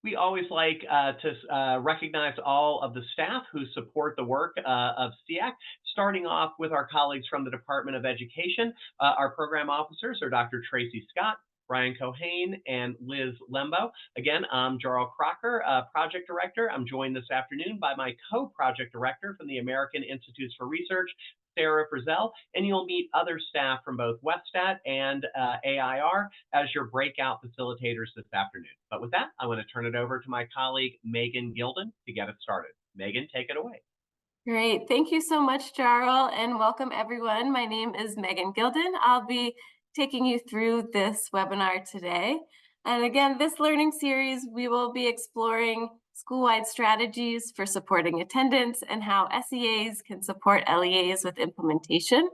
We always like to recognize all of the staff who support the work of SEAC, starting off with our colleagues from the Department of Education. Our program officers are Dr. Tracy Scott, Brian Cohane, and Liz Lembo. Again, I'm Jarl Crocker, Project Director. I'm joined this afternoon by my co-project director from the American Institutes for Research, Sarah Frizzell, and you'll meet other staff from both WestStat and AIR as your breakout facilitators this afternoon. But with that, I want to turn it over to my colleague, Megan Gilden, to get us started. Megan, take it away. Great. Thank you so much, Jarl, and welcome everyone. My name is Megan Gilden. I'll be taking you through this webinar today. And again, this learning series, we will be exploring school-wide strategies for supporting attendance and how SEAs can support LEAs with implementation.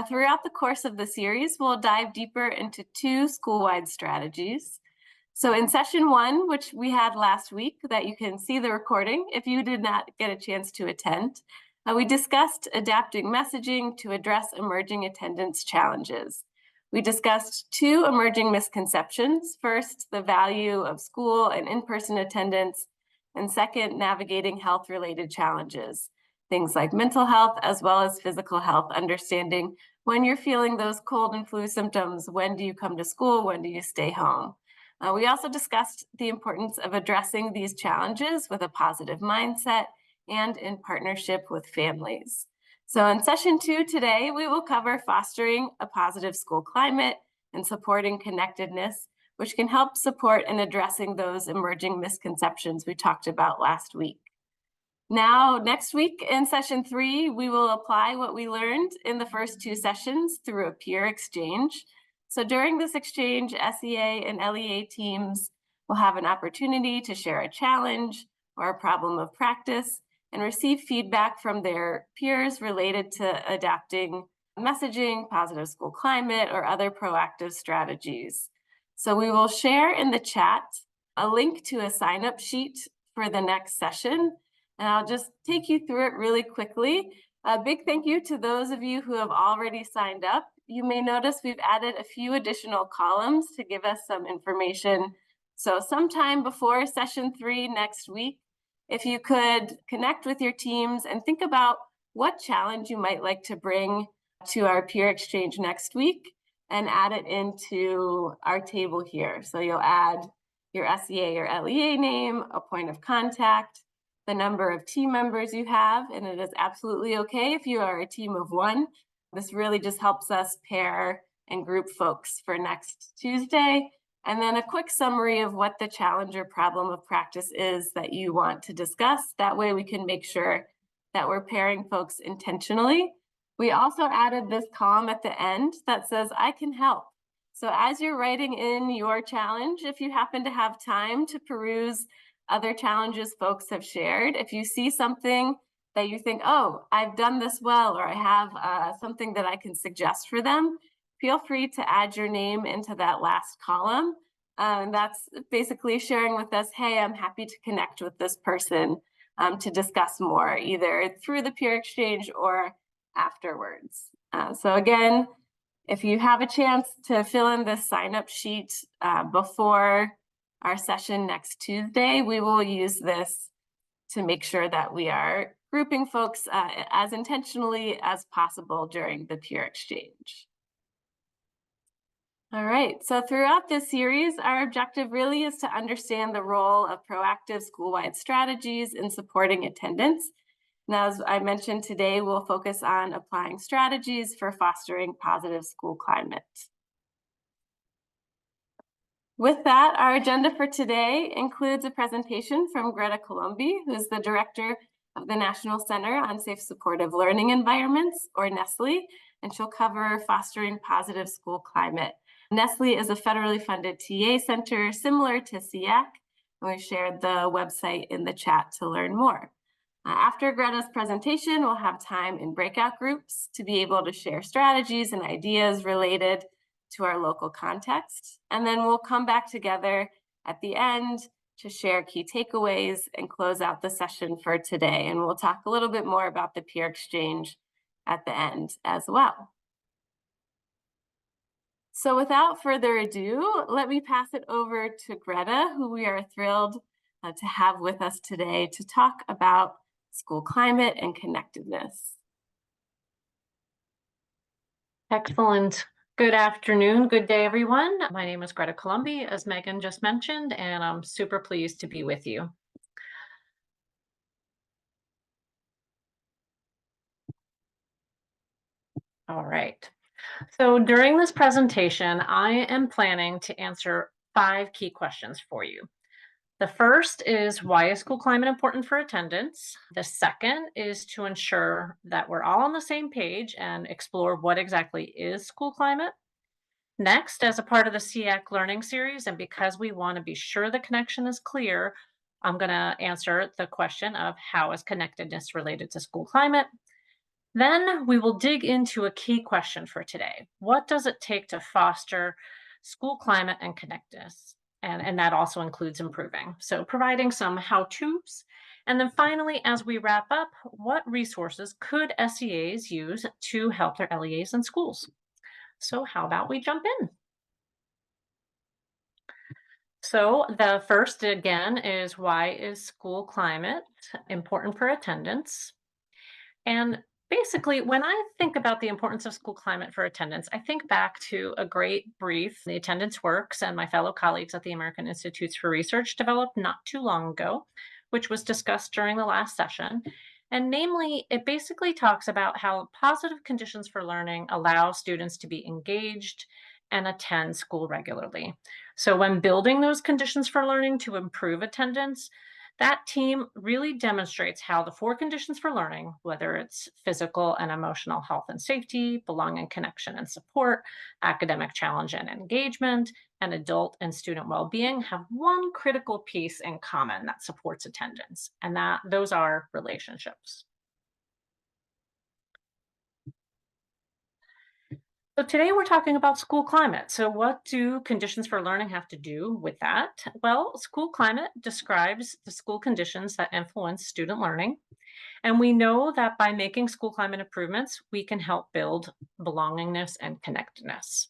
Throughout the course of the series, we'll dive deeper into two school-wide strategies. So in session one, which we had last week, that you can see the recording if you did not get a chance to attend, we discussed adapting messaging to address emerging attendance challenges. We discussed two emerging misconceptions. First, the value of school and in-person attendance, and second, navigating health-related challenges, things like mental health as well as physical health, understanding when you're feeling those cold and flu symptoms, when do you come to school, when do you stay home? We also discussed the importance of addressing these challenges with a positive mindset and in partnership with families. So in session two today, we will cover fostering a positive school climate and supporting connectedness, which can help support in addressing those emerging misconceptions we talked about last week. Now, next week in session three, we will apply what we learned in the first two sessions through a peer exchange. So during this exchange, SEA and LEA teams will have an opportunity to share a challenge or a problem of practice and receive feedback from their peers related to adapting messaging, positive school climate, or other proactive strategies. So we will share in the chat a link to a sign-up sheet for the next session, and I'll just take you through it really quickly. A big thank you to those of you who have already signed up. You may notice we've added a few additional columns to give us some information. So sometime before session three next week, if you could connect with your teams and think about what challenge you might like to bring to our peer exchange next week and add it into our table here. So you'll add your SEA or LEA name, a point of contact, the number of team members you have, and it is absolutely okay if you are a team of one. This really just helps us pair and group folks for next Tuesday. And then a quick summary of what the challenge or problem of practice is that you want to discuss. That way we can make sure that we're pairing folks intentionally. We also added this column at the end that says, I can help. So as you're writing in your challenge, if you happen to have time to peruse other challenges folks have shared, if you see something that you think, oh, I've done this well, or I have something that I can suggest for them, feel free to add your name into that last column. And that's basically sharing with us, hey, I'm happy to connect with this person to discuss more, either through the peer exchange or afterwards. So again, if you have a chance to fill in this sign-up sheet before our session next Tuesday, we will use this to make sure that we are grouping folks as intentionally as possible during the peer exchange. All right, so throughout this series, our objective really is to understand the role of proactive school-wide strategies in supporting attendance. Now, as I mentioned today, we'll focus on applying strategies for fostering positive school climate. With that, our agenda for today includes a presentation from Greta Colombi, who is the director of the National Center on Safe Supportive Learning Environments, or NESLE, and she'll cover fostering positive school climate. NESLE is a federally funded TA center similar to SEAC, and we shared the website in the chat to learn more. After Greta's presentation, we'll have time in breakout groups to be able to share strategies and ideas related to our local context. And then we'll come back together at the end to share key takeaways and close out the session for today. And we'll talk a little bit more about the peer exchange at the end as well. So without further ado, let me pass it over to Greta, who we are thrilled to have with us today to talk about school climate and connectedness. Excellent. Good afternoon, good day, everyone. My name is Greta Colombi, as Megan just mentioned, and I'm super pleased to be with you. All right. So during this presentation, I am planning to answer 5 key questions for you. The first is, why is school climate important for attendance? The second is to ensure that we're all on the same page and explore what exactly is school climate. Next, as a part of the SEAC learning series, and because we want to be sure the connection is clear, I'm going to answer the question of, how is connectedness related to school climate? Then we will dig into a key question for today. What does it take to foster school climate and connectedness? And that also includes improving. So providing some how-tos. And then finally, as we wrap up, what resources could SEAs use to help their LEAs in schools? So how about we jump in? So the first, again, is, why is school climate important for attendance? And basically, when I think about the importance of school climate for attendance, I think back to a great brief the Attendance Works and my fellow colleagues at the American Institutes for Research developed not too long ago, which was discussed during the last session. And namely, it basically talks about how positive conditions for learning allow students to be engaged and attend school regularly. So when building those conditions for learning to improve attendance, that team really demonstrates how the 4 conditions for learning, whether it's physical and emotional health and safety, belonging, connection and support, academic challenge and engagement, and adult and student well-being, have one critical piece in common that supports attendance, and those are relationships. So today we're talking about school climate. So what do conditions for learning have to do with that? Well, school climate describes the school conditions that influence student learning. And we know that by making school climate improvements, we can help build belongingness and connectedness.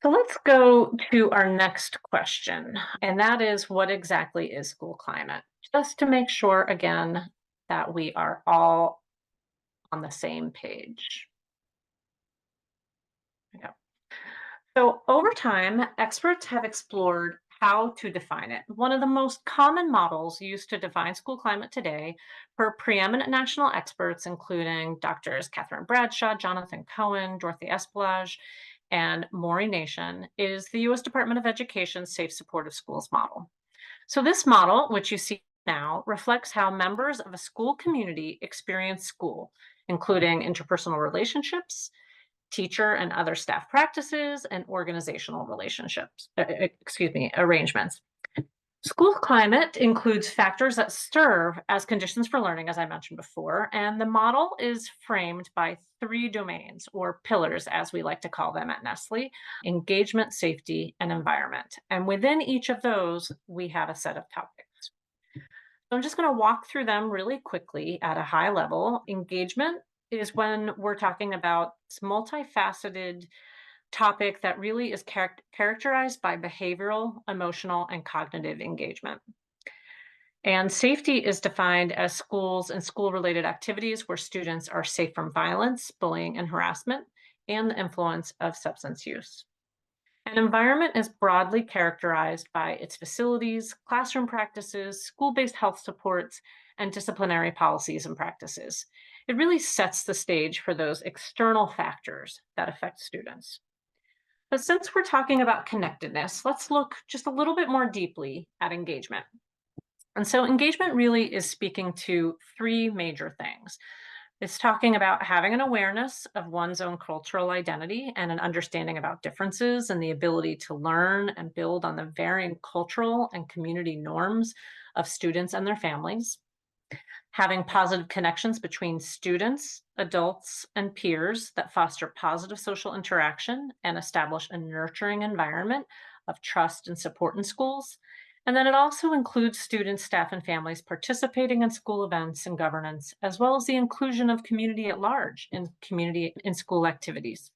So let's go to our next question, and that is, what exactly is school climate? Just to make sure, again, that we are all on the same page. Yeah. So over time, experts have explored how to define it. One of the most common models used to define school climate today for preeminent national experts, including Doctors Catherine Bradshaw, Jonathan Cohen, Dorothy Espelage, and Maury Nation, is the U.S. Department of Education's Safe Supportive Schools model. So this model, which you see now, reflects how members of a school community experience school, including interpersonal relationships, teacher and other staff practices, and organizational arrangements. School climate includes factors that serve as conditions for learning, as I mentioned before, and the model is framed by 3 domains, or pillars, as we like to call them at Nestle: engagement, safety, and environment. And within each of those, we have a set of topics. So I'm just going to walk through them really quickly at a high level. Engagement is when we're talking about this multifaceted topic that really is characterized by behavioral, emotional, and cognitive engagement. And safety is defined as schools and school-related activities where students are safe from violence, bullying, and harassment, and the influence of substance use. An environment is broadly characterized by its facilities, classroom practices, school-based health supports, and disciplinary policies and practices. It really sets the stage for those external factors that affect students. But since we're talking about connectedness, let's look just a little bit more deeply at engagement. And so engagement really is speaking to 3 major things. It's talking about having an awareness of one's own cultural identity and an understanding about differences and the ability to learn and build on the varying cultural and community norms of students and their families. Having positive connections between students, adults, and peers that foster positive social interaction and establish a nurturing environment of trust and support in schools. And then it also includes students, staff, and families participating in school events and governance, as well as the inclusion of community at large in school activities.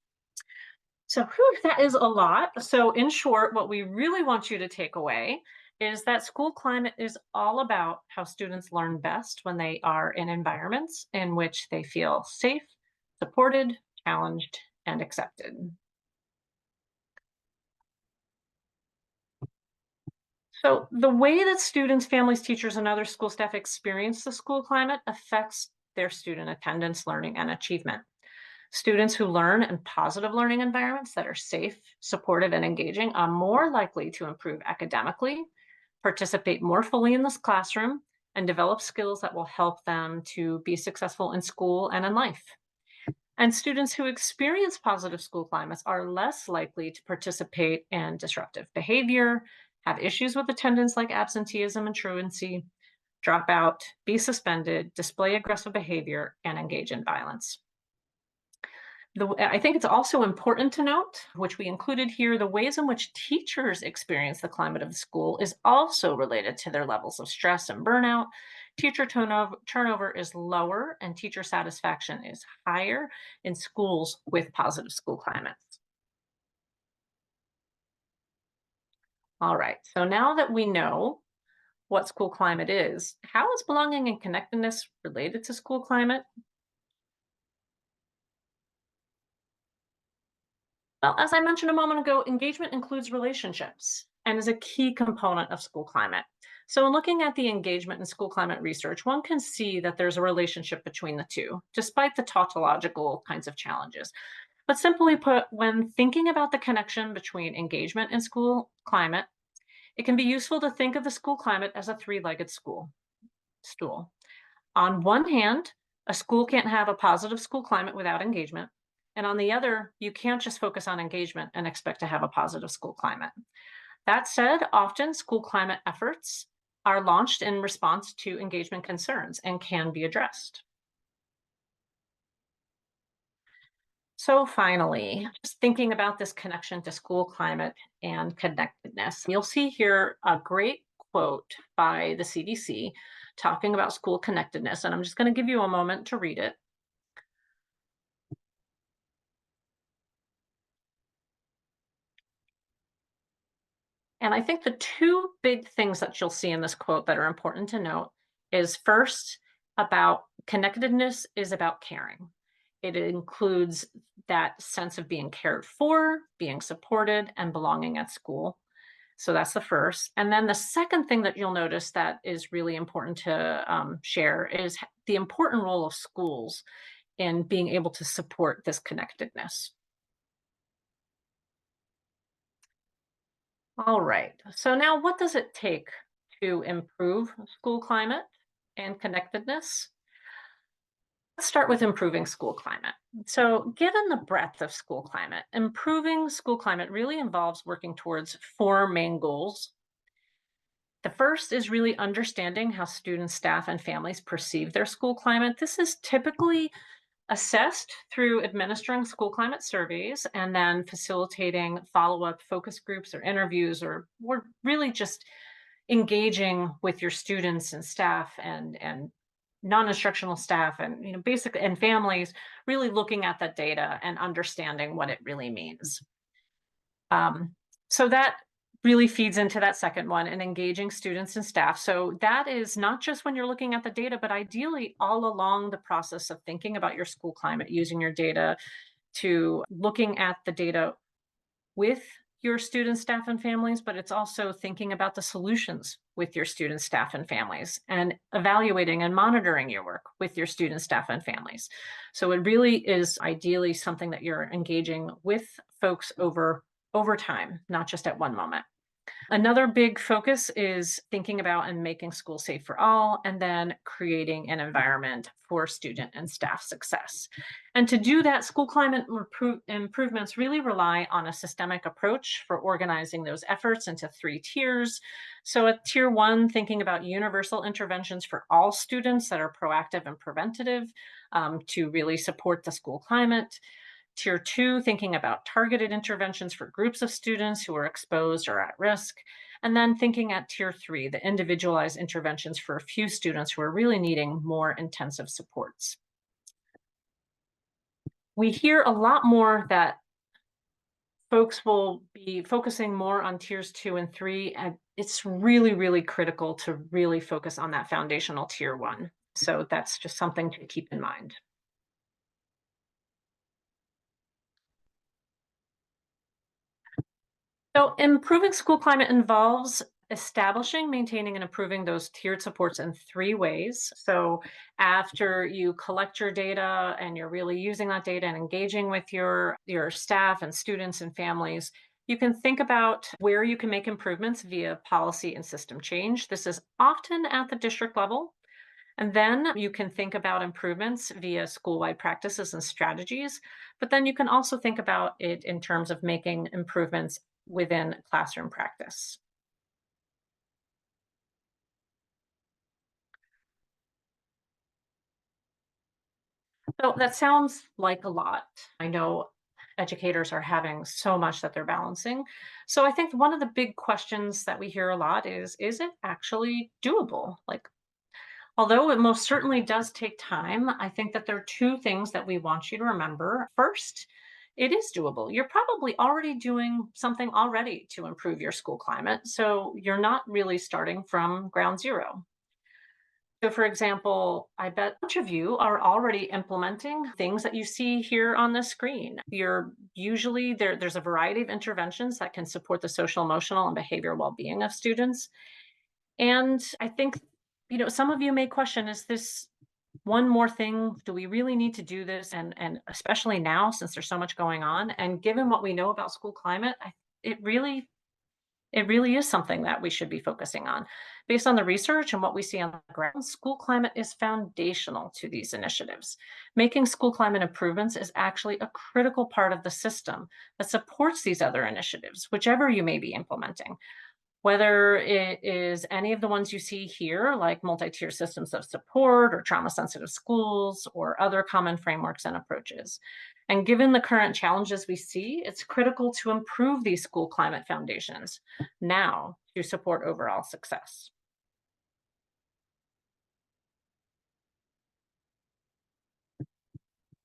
So that is a lot. So in short, what we really want you to take away is that school climate is all about how students learn best when they are in environments in which they feel safe, supported, challenged, and accepted. So, the way that students, families, teachers, and other school staff experience the school climate affects their student attendance, learning, and achievement. Students who learn in positive learning environments that are safe, supportive, and engaging are more likely to improve academically, participate more fully in this classroom, and develop skills that will help them to be successful in school and in life. And students who experience positive school climates are less likely to participate in disruptive behavior, have issues with attendance like absenteeism and truancy, drop out, be suspended, display aggressive behavior, and engage in violence. I think it's also important to note, which we included here, the ways in which teachers experience the climate of the school is also related to their levels of stress and burnout. Teacher turnover is lower and teacher satisfaction is higher in schools with positive school climates. All right, so now that we know what school climate is, how is belonging and connectedness related to school climate? Well, as I mentioned a moment ago, engagement includes relationships and is a key component of school climate. So, in looking at the engagement in school climate research, one can see that there's a relationship between the two, despite the tautological kinds of challenges. But simply put, when thinking about the connection between engagement and school climate, it can be useful to think of the school climate as a three-legged stool. On one hand, a school can't have a positive school climate without engagement. And on the other, you can't just focus on engagement and expect to have a positive school climate. That said, often school climate efforts are launched in response to engagement concerns and can be addressed. So finally, just thinking about this connection to school climate and connectedness, you'll see here a great quote by the CDC talking about school connectedness, and I'm just going to give you a moment to read it. And I think the two big things that you'll see in this quote that are important to note is first, about connectedness is about caring. It includes that sense of being cared for, being supported, and belonging at school. So that's the first. And then the second thing that you'll notice that is really important to share is the important role of schools in being able to support this connectedness. All right. So now what does it take to improve school climate and connectedness? Let's start with improving school climate. So, given the breadth of school climate, improving school climate really involves working towards four main goals. The first is really understanding how students, staff, and families perceive their school climate. This is typically assessed through administering school climate surveys and then facilitating follow-up focus groups or interviews, or really just engaging with your students and staff and non-instructional staff and basic and families, really looking at that data and understanding what it really means. So that really feeds into that second one, and engaging students and staff. So that is not just when you're looking at the data, but ideally all along the process of thinking about your school climate, using your data to looking at the data with your students, staff, and families, but it's also thinking about the solutions with your students, staff, and families, and evaluating and monitoring your work with your students, staff, and families. So it really is ideally something that you're engaging with folks over time, not just at one moment. Another big focus is thinking about and making school safe for all, and then creating an environment for student and staff success. And to do that, school climate improvements really rely on a systemic approach for organizing those efforts into three tiers. So at tier one, thinking about universal interventions for all students that are proactive and preventative to really support the school climate. Tier two, thinking about targeted interventions for groups of students who are exposed or at risk. And then thinking at tier three, the individualized interventions for a few students who are really needing more intensive supports. We hear a lot more that folks will be focusing more on tiers 2 and 3 it's really, really critical to really focus on that foundational tier one. So that's just something to keep in mind. So improving school climate involves establishing, maintaining, and improving those tiered supports in three ways. So after you collect your data and you're really using that data and engaging with your staff and students and families, you can think about where you can make improvements via policy and system change. This is often at the district level. And then you can think about improvements via school-wide practices and strategies, but then you can also think about it in terms of making improvements within classroom practice. So that sounds like a lot. I know educators are having so much that they're balancing. So I think one of the big questions that we hear a lot is it actually doable? Like, although it most certainly does take time, I think that there are two things that we want you to remember. First, it is doable. You're probably already doing something already to improve your school climate. So you're not really starting from ground zero. So, for example, I bet a bunch of you are already implementing things that you see here on the screen. You're usually there's a variety of interventions that can support the social, emotional, and behavioral well being of students. And I think, some of you may question, is this one more thing? Do we really need to do this? And especially now, since there's so much going on, and given what we know about school climate, it really it really is something that we should be focusing on. Based on the research and what we see on the ground, school climate is foundational to these initiatives. Making school climate improvements is actually a critical part of the system that supports these other initiatives, whichever you may be implementing. Whether it is any of the ones you see here, like multi-tier systems of support or trauma-sensitive schools or other common frameworks and approaches. And given the current challenges we see, it's critical to improve these school climate foundations now to support overall success.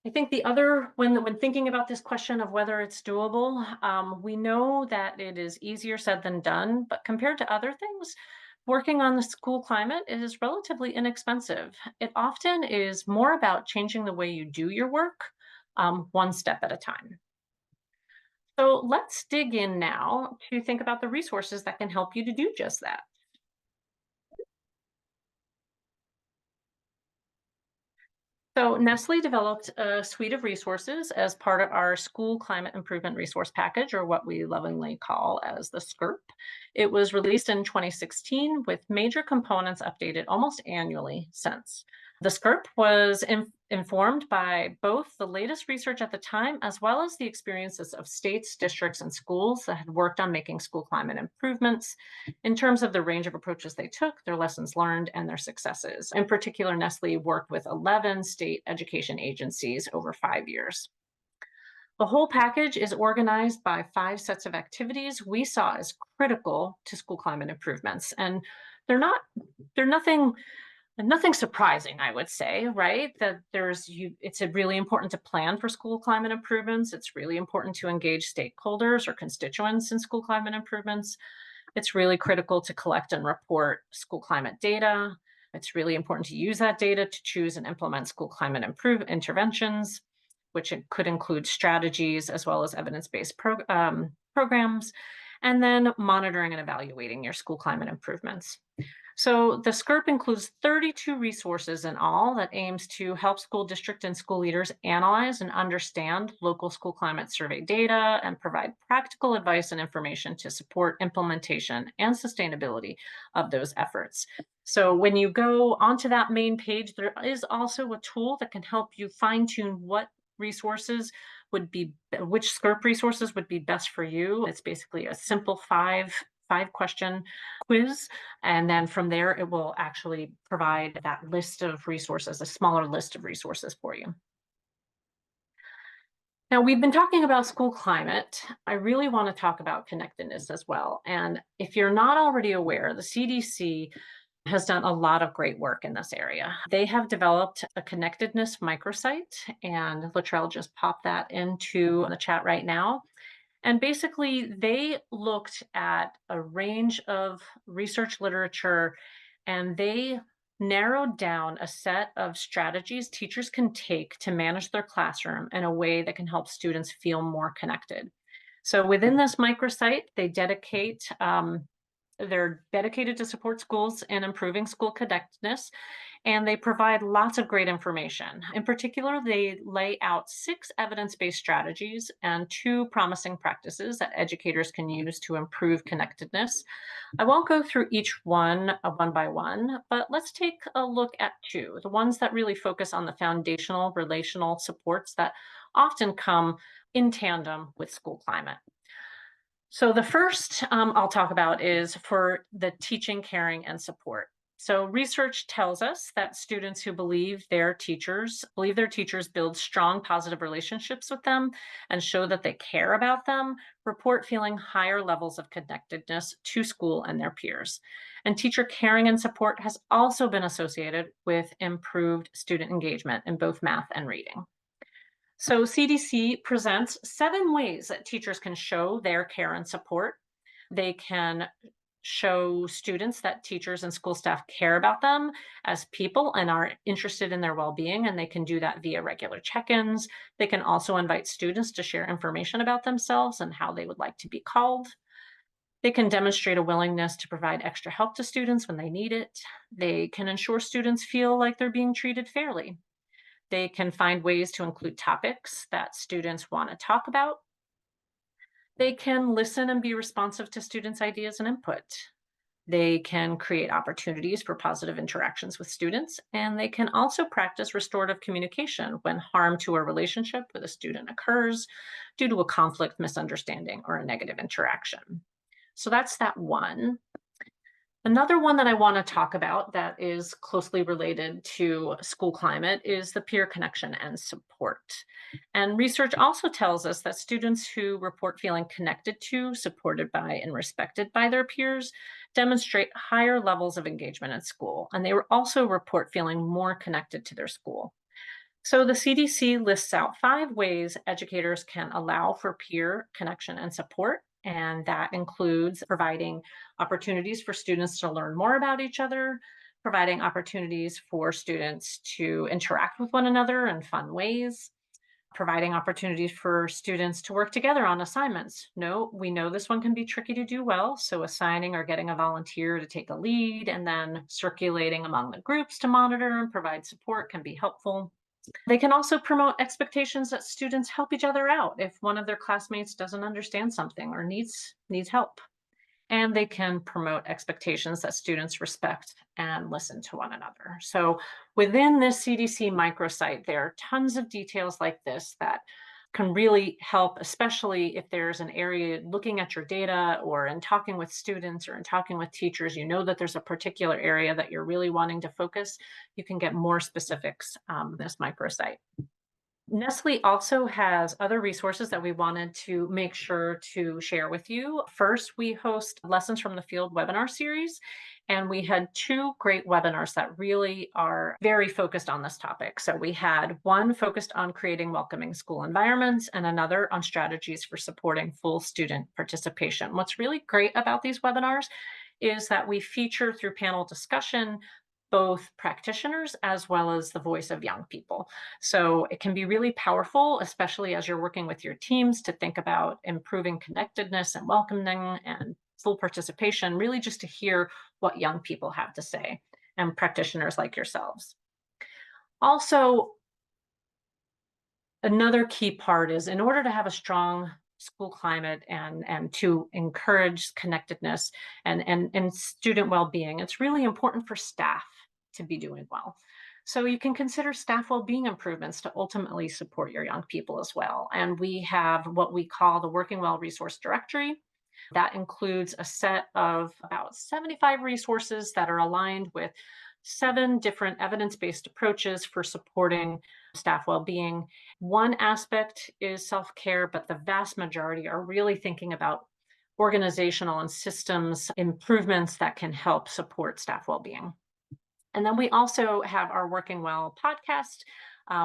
I think the other, when thinking about this question of whether it's doable, we know that it is easier said than done, but compared to other things, working on the school climate is relatively inexpensive. It often is more about changing the way you do your work, one step at a time. So let's dig in now to think about the resources that can help you to do just that. So Nestle developed a suite of resources as part of our School Climate Improvement Resource Package, or what we lovingly call as the SCIRP. It was released in 2016 with major components updated almost annually since. The SCIRP was informed by both the latest research at the time as well as the experiences of states, districts, and schools that had worked on making school climate improvements in terms of the range of approaches they took, their lessons learned, and their successes. In particular, Nestle worked with 11 state education agencies over 5 years. The whole package is organized by 5 sets of activities we saw as critical to school climate improvements. And they're nothing surprising, I would say, right? That it's really important to plan for school climate improvements. It's really important to engage stakeholders or constituents in school climate improvements. It's really critical to collect and report school climate data. It's really important to use that data to choose and implement school climate interventions, which could include strategies as well as evidence-based programs, and then monitoring and evaluating your school climate improvements. So the SCIRP includes 32 resources in all that aims to help school district and school leaders analyze and understand local school climate survey data and provide practical advice and information to support implementation and sustainability of those efforts. So when you go onto that main page, there is also a tool that can help you fine tune which SCIRP resources would be best for you. It's basically a simple five-question quiz. And then from there, it will actually provide that list of resources, a smaller list of resources for you. Now, we've been talking about school climate. I really want to talk about connectedness as well. And if you're not already aware, the CDC has done a lot of great work in this area. They have developed a connectedness microsite, and Latrell just popped that into the chat right now. And basically, they looked at a range of research literature and they narrowed down a set of strategies teachers can take to manage their classroom in a way that can help students feel more connected. So within this microsite, they're dedicated to support schools in improving school connectedness, and they provide lots of great information. In particular, they lay out 6 evidence-based strategies and 2 promising practices that educators can use to improve connectedness. I won't go through each one by one, but let's take a look at 2, the ones that really focus on the foundational relational supports that often come in tandem with school climate. So the first I'll talk about is for the teaching, caring, and support. So research tells us that students who believe their teachers build strong positive relationships with them and show that they care about them, report feeling higher levels of connectedness to school and their peers. And teacher caring and support has also been associated with improved student engagement in both math and reading. So CDC presents 7 ways that teachers can show their care and support. They can show students that teachers and school staff care about them as people and are interested in their well-being, and they can do that via regular check-ins. They can also invite students to share information about themselves and how they would like to be called. They can demonstrate a willingness to provide extra help to students when they need it. They can ensure students feel like they're being treated fairly. They can find ways to include topics that students want to talk about. They can listen and be responsive to students' ideas and input. They can create opportunities for positive interactions with students, and they can also practice restorative communication when harm to a relationship with a student occurs due to a conflict, misunderstanding, or a negative interaction. So that's that one. Another one that I want to talk about that is closely related to school climate is the peer connection and support. And research also tells us that students who report feeling connected to, supported by, and respected by their peers demonstrate higher levels of engagement in school. And they also report feeling more connected to their school. So the CDC lists out 5 ways educators can allow for peer connection and support. And that includes providing opportunities for students to learn more about each other, providing opportunities for students to interact with one another in fun ways, providing opportunities for students to work together on assignments. No, we know this one can be tricky to do well, so assigning or getting a volunteer to take a lead and then circulating among the groups to monitor and provide support can be helpful. They can also promote expectations that students help each other out if one of their classmates doesn't understand something or needs help. And they can promote expectations that students respect and listen to one another. So within this CDC microsite, there are tons of details like this that can really help, especially if there's an area looking at your data or in talking with students or in talking with teachers, you know that there's a particular area that you're really wanting to focus, you can get more specifics this microsite. Nestle also has other resources that we wanted to make sure to share with you. First, we host Lessons from the Field webinar series, and we had 2 great webinars that really are very focused on this topic. So we had one focused on creating welcoming school environments and another on strategies for supporting full student participation. What's really great about these webinars is that we feature through panel discussion both practitioners as well as the voice of young people. So it can be really powerful, especially as you're working with your teams to think about improving connectedness and welcoming and full participation, really just to hear what young people have to say and practitioners like yourselves. Also, another key part is in order to have a strong school climate and to encourage connectedness and student well-being, it's really important for staff to be doing well. So you can consider staff well-being improvements to ultimately support your young people as well. And we have what we call the Working Well Resource Directory. That includes a set of about 75 resources that are aligned with 7 different evidence-based approaches for supporting staff well-being. One aspect is self-care, but the vast majority are really thinking about organizational and systems improvements that can help support staff well-being. And then we also have our Working Well podcast.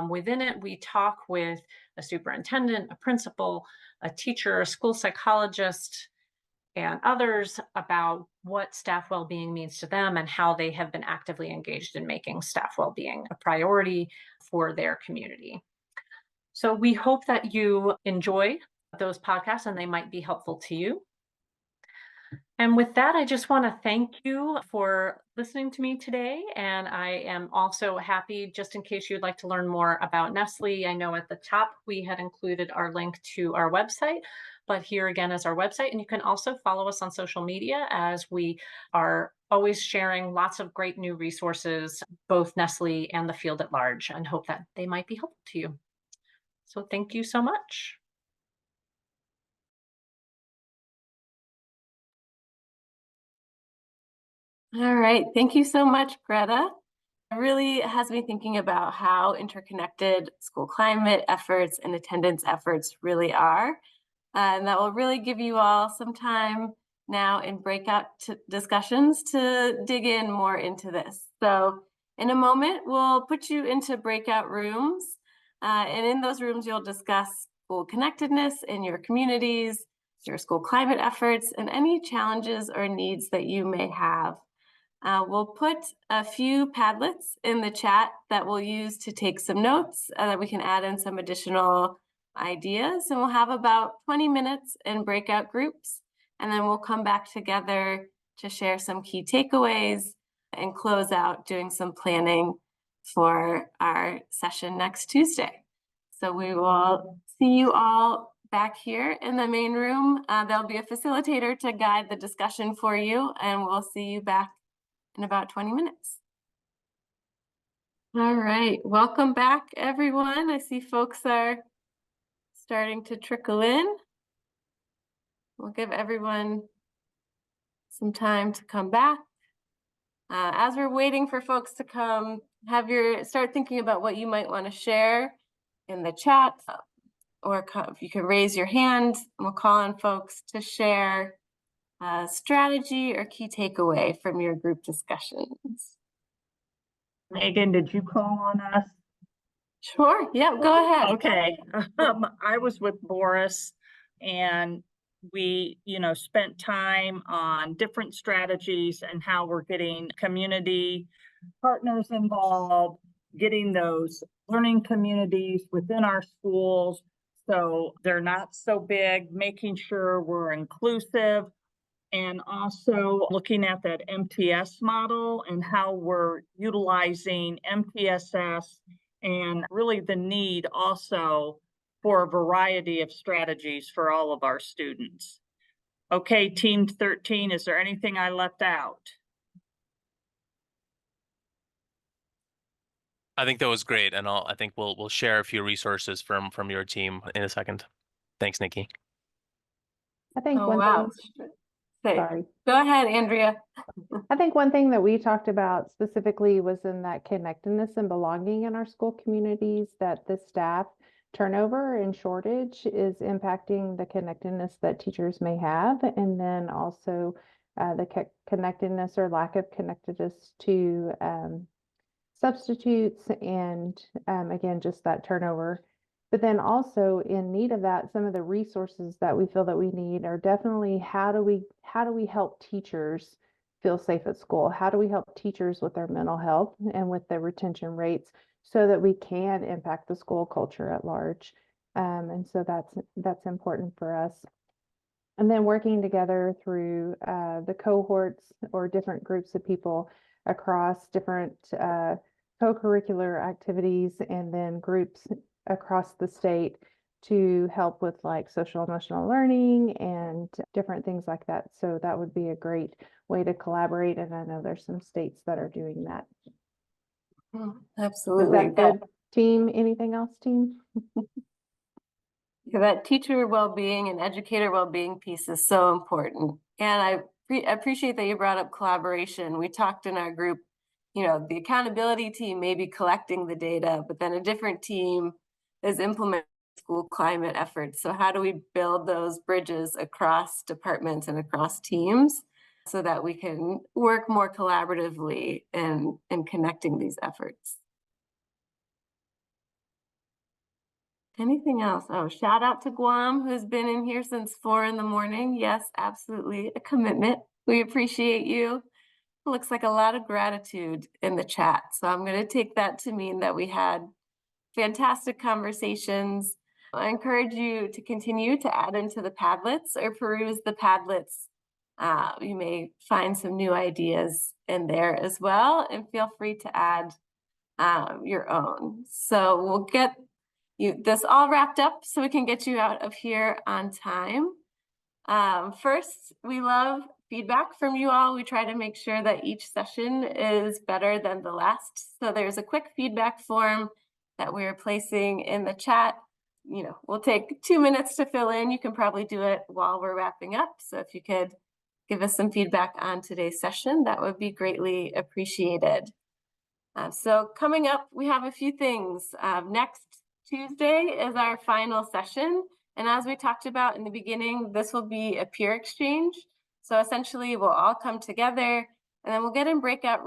Within it, we talk with a superintendent, a principal, a teacher, a school psychologist, and others about what staff well-being means to them and how they have been actively engaged in making staff well-being a priority for their community. So we hope that you enjoy those podcasts and they might be helpful to you. And with that, I just want to thank you for listening to me today. And I am also happy, just in case you'd like to learn more about Nestle, I know at the top we had included our link to our website, but here again is our website. And you can also follow us on social media, as we are always sharing lots of great new resources, both Nestle and the field at large, and hope that they might be helpful to you. So thank you so much. All right, thank you so much, Greta. It really has me thinking about how interconnected school climate efforts and attendance efforts really are. And that will really give you all some time now in breakout discussions to dig in more into this. So in a moment, we'll put you into breakout rooms. And in those rooms, you'll discuss school connectedness in your communities, your school climate efforts, and any challenges or needs that you may have. We'll put a few Padlets in the chat that we'll use to take some notes, that we can add in some additional ideas, and we'll have about 20 minutes in breakout groups, and then we'll come back together to share some key takeaways and close out doing some planning for our session next Tuesday. So we will see you all back here in the main room. There'll be a facilitator to guide the discussion for you, and we'll see you back in about 20 minutes. All right, welcome back, everyone. I see folks are starting to trickle in. We'll give everyone some time to come back. As we're waiting for folks to come, start thinking about what you might want to share in the chat, or if you can raise your hand, we'll call on folks to share a strategy or key takeaway from your group discussions. Megan, did you call on us? Sure, yeah, go ahead. Okay. I was with Boris, and we, spent time on different strategies and how we're getting community partners involved, getting those learning communities within our schools so they're not so big, making sure we're inclusive, and also looking at that MTS model and how we're utilizing MTSS, and really the need also for a variety of strategies for all of our students. Okay, Team 13, is there anything I left out? I think that was great, and I think we'll share a few resources from your team in a second. Thanks, Nikki. I think Oh, one wow. thing, sorry. Go ahead, Andrea. I think one thing that we talked about specifically was in that connectedness and belonging in our school communities, that the staff turnover and shortage is impacting the connectedness that teachers may have, and then also the connectedness or lack of connectedness to substitutes, and again, just that turnover. But then also in need of that, some of the resources that we feel that we need are definitely how do we help teachers feel safe at school? How do we help teachers with their mental health and with their retention rates so that we can impact the school culture at large? And so that's important for us. And then working together through the cohorts or different groups of people across different co-curricular activities, and then groups across the state to help with like social emotional learning and different things like that. So that would be a great way to collaborate. And I know there's some states that are doing that. Absolutely. Is that good, team? Anything else, team? That teacher well-being and educator well-being piece is so important. And I appreciate that you brought up collaboration. We talked in our group, the accountability team may be collecting the data, but then a different team is implementing school climate efforts. So how do we build those bridges across departments and across teams so that we can work more collaboratively in connecting these efforts? Anything else? Oh, shout out to Guam, who's been in here since 4 in the morning. Yes, absolutely. A commitment. We appreciate you. Looks like a lot of gratitude in the chat. So I'm going to take that to mean that we had fantastic conversations. I encourage you to continue to add into the Padlets or peruse the Padlets. You may find some new ideas in there as well, and feel free to add your own. So we'll get this all wrapped up so we can get you out of here on time. First, we love feedback from you all. We try to make sure that each session is better than the last. So there's a quick feedback form that we're placing in the chat. We'll take 2 minutes to fill in. You can probably do it while we're wrapping up. So if you could give us some feedback on today's session, that would be greatly appreciated. So coming up, we have a few things. Next Tuesday is our final session. And as we talked about in the beginning, this will be a peer exchange. So essentially, we'll all come together and then we'll get in breakout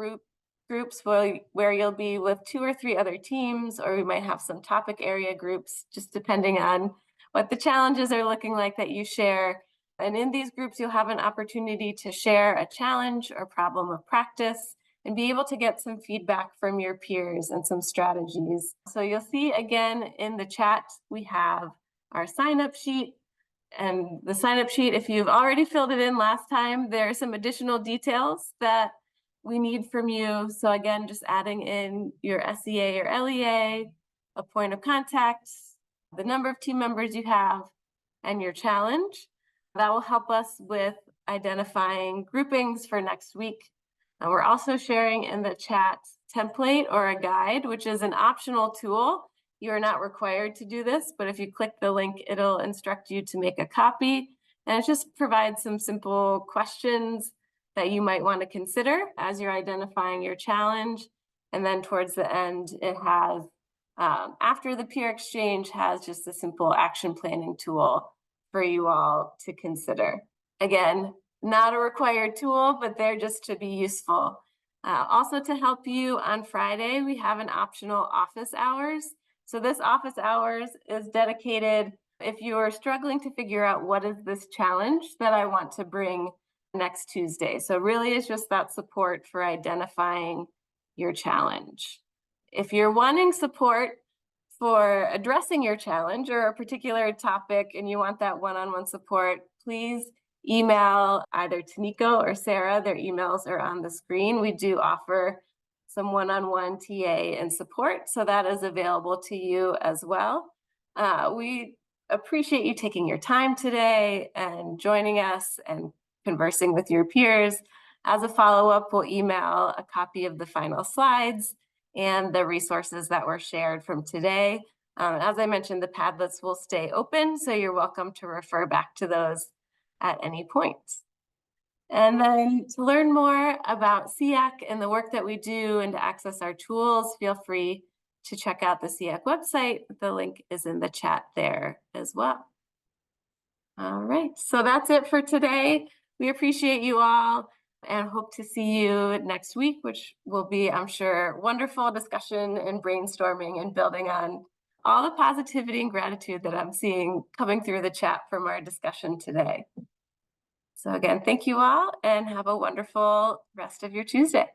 groups where you'll be with 2 or 3 other teams, or we might have some topic area groups, just depending on what the challenges are looking like that you share. And in these groups, you'll have an opportunity to share a challenge or problem of practice and be able to get some feedback from your peers and some strategies. So you'll see again in the chat, we have our sign-up sheet. And the sign-up sheet, if you've already filled it in last time, there are some additional details that we need from you. So again, just adding in your SEA or LEA, a point of contact, the number of team members you have, and your challenge. That will help us with identifying groupings for next week. And we're also sharing in the chat template or a guide, which is an optional tool. You are not required to do this, but if you click the link, it'll instruct you to make a copy. And it just provides some simple questions that you might want to consider as you're identifying your challenge. And then towards the end, it has, after the peer exchange, has just a simple action planning tool for you all to consider. Again, not a required tool, but they're just to be useful. Also to help you on Friday, we have an optional office hours. So this office hours is dedicated if you are struggling to figure out what is this challenge that I want to bring next Tuesday. So really it's just that support for identifying your challenge. If you're wanting support for addressing your challenge or a particular topic and you want that one-on-one support, please email either Taniko or Sarah. Their emails are on the screen. We do offer some one-on-one TA and support, so that is available to you as well. We appreciate you taking your time today and joining us and conversing with your peers. As a follow-up, we'll email a copy of the final slides and the resources that were shared from today. As I mentioned, the Padlets will stay open, so you're welcome to refer back to those at any point. And then to learn more about SEAC and the work that we do and to access our tools, feel free to check out the SEAC website. The link is in the chat there as well. All right, so that's it for today. We appreciate you all and hope to see you next week, which will be, I'm sure, wonderful discussion and brainstorming and building on all the positivity and gratitude that I'm seeing coming through the chat from our discussion today. So again, thank you all and have a wonderful rest of your Tuesday.